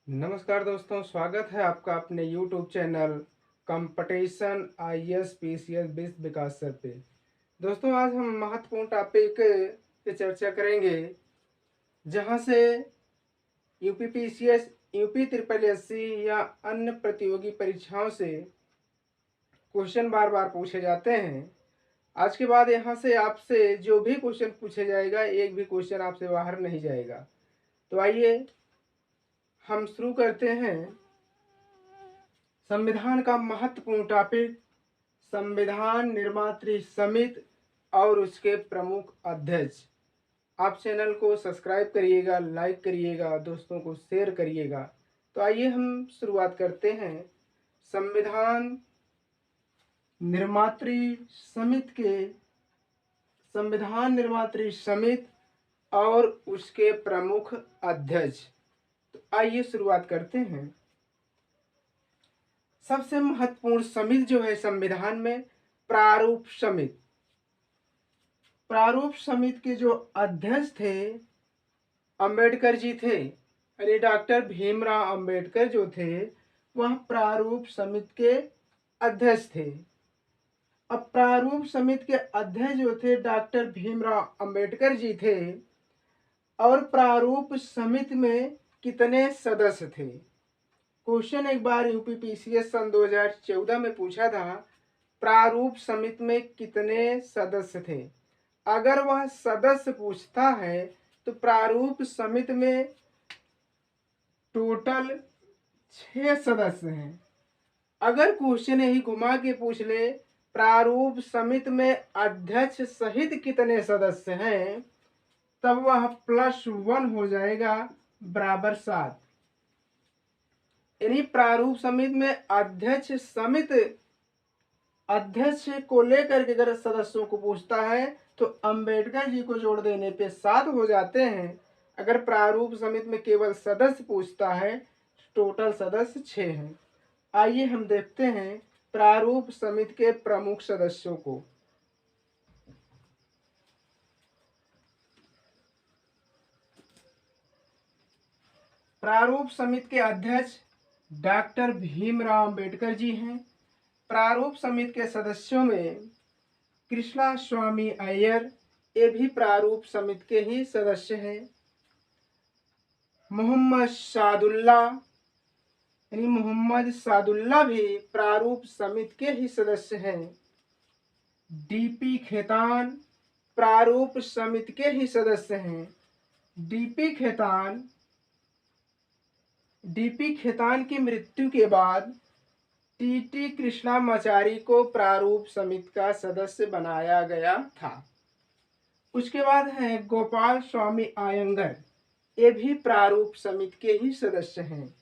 नमस्कार दोस्तों, स्वागत है आपका अपने YouTube channel competition IAS PCS विश्व विकास सर पे। दोस्तों, आज हम महत्वपूर्ण टॉपिक पे चर्चा करेंगे, जहां से UP PCS, UP triple SC या अन्य प्रतियोगी परीक्षाओं से क्वेश्चन बार बार पूछे जाते हैं। आज के बाद यहाँ से आपसे जो भी क्वेश्चन पूछे जाएगा, एक भी क्वेश्चन आपसे बाहर नहीं जाएगा। तो आइए हम शुरू करते हैं संविधान का महत्वपूर्ण टॉपिक, संविधान निर्मात्री समिति और उसके प्रमुख अध्यक्ष। आप चैनल को सब्सक्राइब करिएगा, लाइक करिएगा, दोस्तों को शेयर करिएगा। तो आइए हम शुरुआत करते हैं संविधान निर्मात्री समिति के संविधान निर्मात्री समिति और उसके प्रमुख अध्यक्ष। तो आइए शुरुआत करते हैं। सबसे महत्वपूर्ण समिति जो है संविधान में, प्रारूप समिति। प्रारूप समिति के जो अध्यक्ष थे अंबेडकर जी थे। अरे डॉक्टर भीमराव अंबेडकर जो थे वह प्रारूप समिति के अध्यक्ष थे। अब प्रारूप समिति के अध्यक्ष जो थे डॉक्टर भीमराव अंबेडकर जी थे, और प्रारूप समिति में कितने सदस्य थे? क्वेश्चन एक बार यूपी PCS सन 2014 में पूछा था, प्रारूप समिति में कितने सदस्य थे। अगर वह सदस्य पूछता है तो प्रारूप समिति में टोटल 6 सदस्य हैं। अगर क्वेश्चन ही घुमा के पूछ ले, प्रारूप समिति में अध्यक्ष सहित कितने सदस्य हैं, तब वह +1 हो जाएगा, बराबर 7। यानी प्रारूप समिति में अध्यक्ष को लेकर के अगर सदस्यों को पूछता है तो अंबेडकर जी को जोड़ देने पे 7 हो जाते हैं। अगर प्रारूप समिति में केवल सदस्य पूछता है, टोटल सदस्य 6 हैं। आइए हम देखते हैं प्रारूप समिति के प्रमुख सदस्यों को। प्रारूप समिति के अध्यक्ष डॉक्टर भीमराव अंबेडकर जी हैं। प्रारूप समिति के सदस्यों में कृष्णा स्वामी अय्यर, ये भी प्रारूप समिति के ही सदस्य हैं। मोहम्मद सादुल्ला भी प्रारूप समिति के ही सदस्य हैं। DP खेतान प्रारूप समिति के ही सदस्य हैं। DP खेतान की मृत्यु के बाद TT कृष्णामाचारी को प्रारूप समिति का सदस्य बनाया गया था। उसके बाद है गोपाल स्वामी अयंगर, ये भी प्रारूप समिति के ही सदस्य हैं।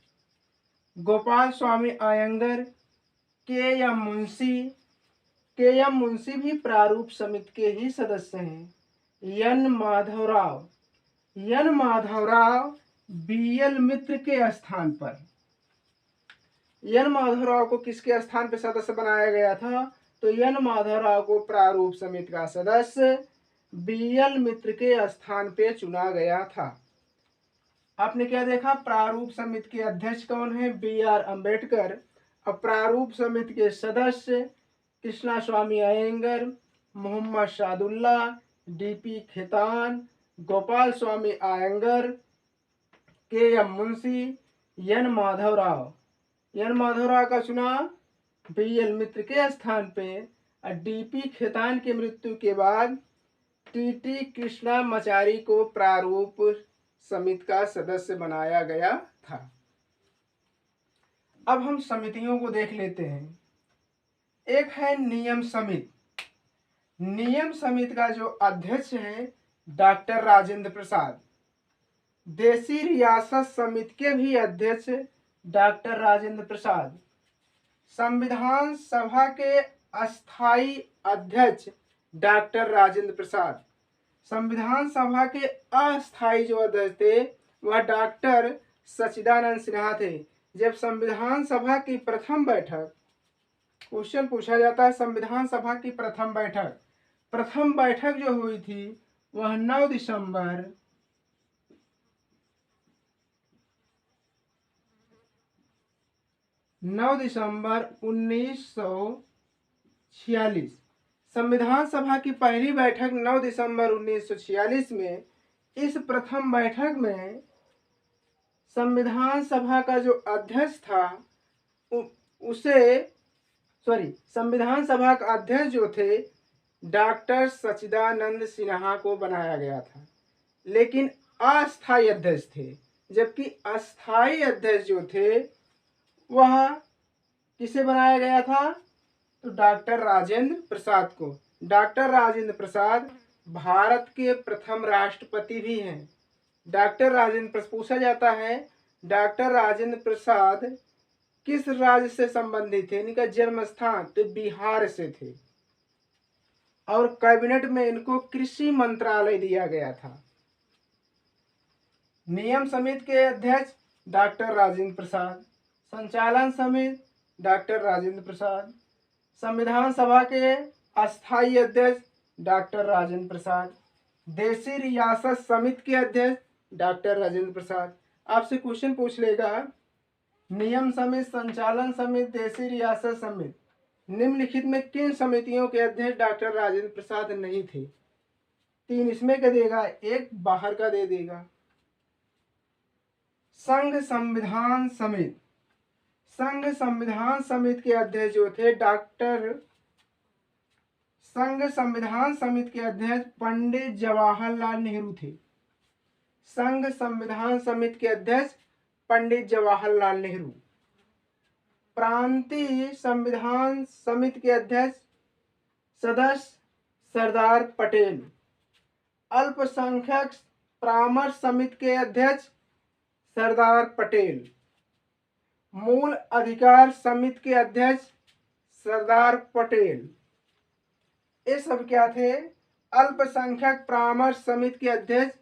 गोपाल स्वामी अयंगर, KM मुंशी भी प्रारूप समिति के ही सदस्य हैं। एन माधवराव BL मित्र के स्थान पर, एन माधवराव को किसके स्थान पर सदस्य बनाया गया था? तो एन माधवराव को प्रारूप समिति का सदस्य BL मित्र के स्थान पे चुना गया था। आपने क्या देखा? प्रारूप समिति के अध्यक्ष कौन है? BR अंबेडकर। अब प्रारूप समिति के सदस्य कृष्णा स्वामी अयंगर, मोहम्मद सादुल्ला, DP खेतान, गोपाल स्वामी अयंगर, KM मुंशी, एन माधवराव का चुनाव BL मित्र के स्थान पे। और DP खेतान की मृत्यु के बाद TT कृष्णामाचारी को प्रारूप समिति का सदस्य बनाया गया था। अब हम समितियों को देख लेते हैं। एक है नियम समिति। नियम समिति का जो अध्यक्ष है डॉक्टर राजेंद्र प्रसाद। देशी रियासत समिति के भी अध्यक्ष डॉक्टर राजेंद्र प्रसाद। संविधान सभा के अस्थायी अध्यक्ष डॉक्टर राजेंद्र प्रसाद। संविधान सभा के अस्थायी जो अध्यक्ष थे वह डॉक्टर सच्चिदानंद सिन्हा थे। जब संविधान सभा की प्रथम बैठक, क्वेश्चन पूछा जाता है संविधान सभा की प्रथम बैठक जो हुई थी वह 9 दिसंबर 9 दिसंबर 1946। संविधान सभा की पहली बैठक 9 दिसंबर 1946 में। इस प्रथम बैठक में संविधान सभा का जो अध्यक्ष था संविधान सभा का अध्यक्ष जो थे डॉक्टर सच्चिदानंद सिन्हा को बनाया गया था, लेकिन अस्थायी अध्यक्ष थे। जबकि अस्थायी अध्यक्ष जो थे वह किसे बनाया गया था, तो डॉक्टर राजेंद्र प्रसाद को। डॉक्टर राजेंद्र प्रसाद भारत के प्रथम राष्ट्रपति भी हैं। डॉक्टर राजेंद्र पूछा जाता है डॉक्टर राजेंद्र प्रसाद किस राज्य से संबंधित थे, इनका जन्म स्थान तो बिहार से थे, और कैबिनेट में इनको कृषि मंत्रालय दिया गया था। नियम समिति के अध्यक्ष डॉक्टर राजेंद्र प्रसाद, संचालन समिति डॉक्टर राजेंद्र प्रसाद, संविधान सभा के अस्थायी अध्यक्ष डॉक्टर राजेंद्र प्रसाद, देशी रियासत समिति के अध्यक्ष डॉक्टर राजेंद्र प्रसाद। आपसे क्वेश्चन पूछ लेगा, नियम समिति, संचालन समिति, देशी रियासत समिति, निम्नलिखित में किन समितियों के अध्यक्ष डॉक्टर राजेंद्र प्रसाद नहीं थे? 3 इसमें का देगा, 1 बाहर का दे देगा। संघ संविधान समिति, संघ संविधान समिति के अध्यक्ष जो थे संघ संविधान समिति के अध्यक्ष पंडित जवाहरलाल नेहरू थे। संघ संविधान समिति के अध्यक्ष पंडित जवाहरलाल नेहरू। प्रांतीय संविधान समिति के अध्यक्ष सदस्य सरदार पटेल। अल्पसंख्यक परामर्श समिति के अध्यक्ष सरदार पटेल। मूल अधिकार समिति के अध्यक्ष सरदार पटेल। ये सब क्या थे? अल्पसंख्यक परामर्श समिति के अध्यक्ष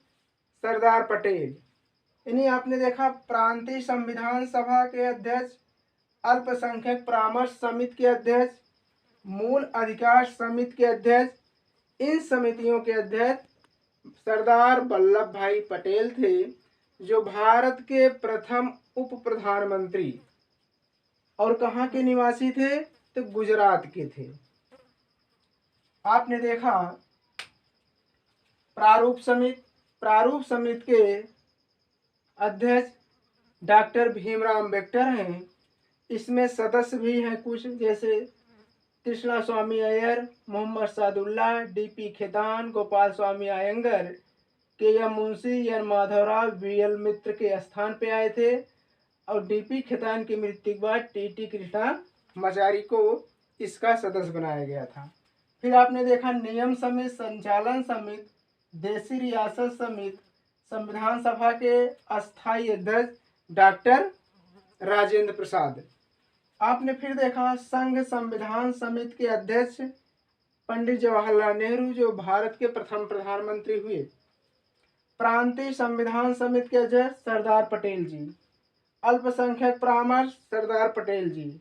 सरदार पटेल। इन्हीं आपने देखा, प्रांतीय संविधान सभा के अध्यक्ष, अल्पसंख्यक परामर्श समिति के अध्यक्ष, मूल अधिकार समिति के अध्यक्ष। इन समितियों के अध्यक्ष सरदार वल्लभ भाई पटेल थे, जो भारत के प्रथम उप प्रधानमंत्री और कहाँ के निवासी थे, तो गुजरात के थे। आपने देखा प्रारूप समिति, प्रारूप समिति के अध्यक्ष डॉक्टर भीमराव अम्बेडकर हैं। इसमें सदस्य भी हैं कुछ, जैसे कृष्णा स्वामी अय्यर, मोहम्मद सादुल्ला, डीपी खेतान, गोपाल स्वामी अयंगर, के.एम. मुंशी, एन. माधवराव, वी.एल. मित्र के स्थान पे आए थे, और डीपी खेतान की मृत्यु के बाद टी.टी. कृष्णा मचारी को इसका सदस्य बनाया गया था। फिर आपने देखा नियम समिति, संचालन समिति, देशी रियासत समिति, संविधान सभा के अस्थायी अध्यक्ष डॉक्टर राजेंद्र प्रसाद। आपने फिर देखा संघ संविधान समिति के अध्यक्ष पंडित जवाहरलाल नेहरू, जो भारत के प्रथम प्रधानमंत्री हुए। प्रांतीय संविधान समिति के अध्यक्ष सरदार पटेल जी। अल्पसंख्यक परामर्श सरदार पटेल जी।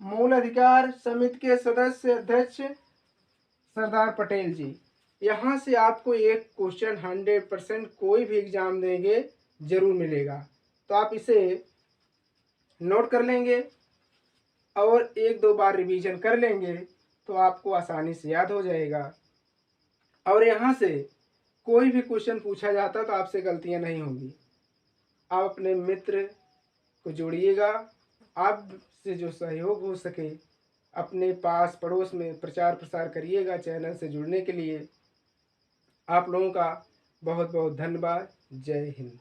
मूल अधिकार समिति के सदस्य अध्यक्ष सरदार पटेल जी। यहाँ से आपको एक क्वेश्चन 100% कोई भी एग्जाम देंगे जरूर मिलेगा, तो आप इसे नोट कर लेंगे और 1-2 बार रिवीजन कर लेंगे तो आपको आसानी से याद हो जाएगा। और यहाँ से कोई भी क्वेश्चन पूछा जाता तो आपसे गलतियाँ नहीं होंगी। आप अपने मित्र को जोड़िएगा, आपसे जो सहयोग हो सके अपने पास पड़ोस में प्रचार प्रसार करिएगा चैनल से जुड़ने के लिए। आप लोगों का बहुत बहुत धन्यवाद। जय हिंद।